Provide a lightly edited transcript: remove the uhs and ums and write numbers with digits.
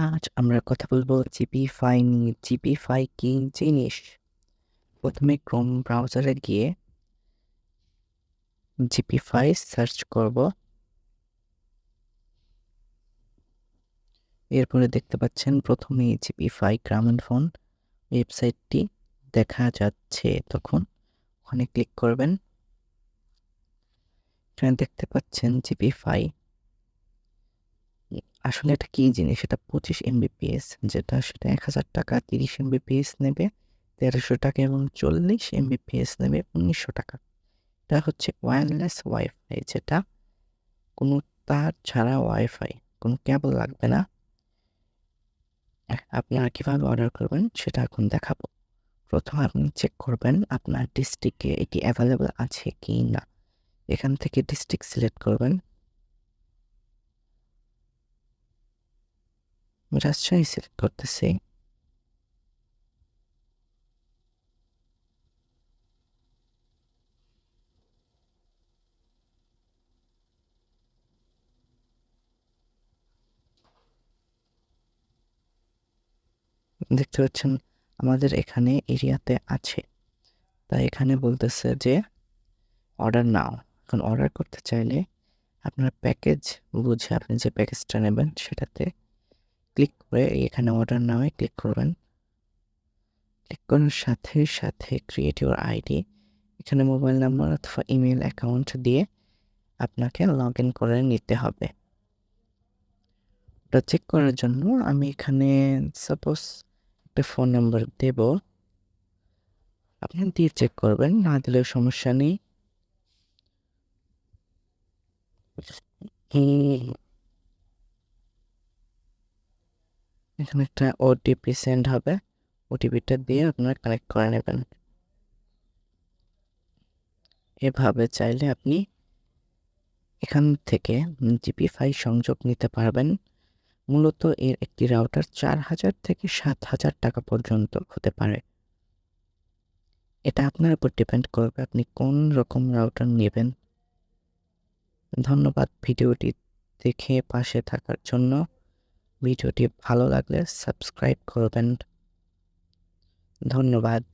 আজ আমরা কথা বলবো জিপিফাই নিয়ে। জিপিফাই কি জিনিস? প্রথমে ক্রোম ব্রাউজারে গিয়ে জিপিফাই সার্চ করব। এরপরে দেখতে পাচ্ছেন প্রথমেই জিপিফাই গ্রামীণফোন ওয়েবসাইটটি দেখা যাচ্ছে। তখন ওখানে ক্লিক করবেন। এখানে দেখতে পাচ্ছেন জিপিফাই। আসলে এটা কি জিনিস? এটা 25 এমবিপিএস, যেটা সেটা 1000 টাকা। 30 এমবিপিএস নেবে 1300 টাকা এবং 40 এমবিপিএস নেবে 1900 টাকা। এটা হচ্ছে ওয়্যারলেস ওয়াইফাই, যেটা কোনো তার ছাড়া ওয়াইফাই, কোনো কেবল লাগবে না। আপনারা কীভাবে অর্ডার করবেন সেটা এখন দেখাবো। প্রথমে আপনি চেক করবেন আপনার ডিস্ট্রিক্টে এটি অ্যাভেলেবল আছে কি না। এখান থেকে ডিস্ট্রিক্ট সিলেক্ট করবেন। রাজশাহী সিলেক্ট করতেছি। দেখতে পাচ্ছেন আমাদের এখানে এরিয়াতে আছে, তাই এখানে বলতেছে যে অর্ডার নাও। এখন অর্ডার করতে চাইলে আপনার প্যাকেজ বুঝে আপনি যে প্যাকেজটা নেবেন সেটাতে ক্লিক করে এখানে অর্ডার নাও ক্লিক করবেন। ক্লিক করার সাথে সাথে ক্রিয়েট ইউর আইডি, এখানে মোবাইল নাম্বার অথবা ইমেল অ্যাকাউন্ট দিয়ে আপনাকে লগ ইন করে নিতে হবে। ওটা চেক করার জন্য আমি এখানে সাপোজ একটা ফোন নাম্বার দেব, আপনি দিয়ে চেক করবেন, না দিলেও সমস্যা নেই। এখানে একটা ওটিপি সেন্ড হবে, ওটিপিটা দিয়ে আপনারা কানেক্ট করে নেবেন। এভাবে চাইলে আপনি এখান থেকে জিপিফাই সংযোগ নিতে পারবেন। মূলত এর একটি রাউটার 4000 থেকে 7000 টাকা পর্যন্ত হতে পারে। এটা আপনার উপর ডিপেন্ড করবে আপনি কোন রকম রাউটার নেবেন। ধন্যবাদ ভিডিওটি দেখে পাশে থাকার জন্য। ভিডিওটি ভালো লাগলে সাবস্ক্রাইব করবেন। ধন্যবাদ।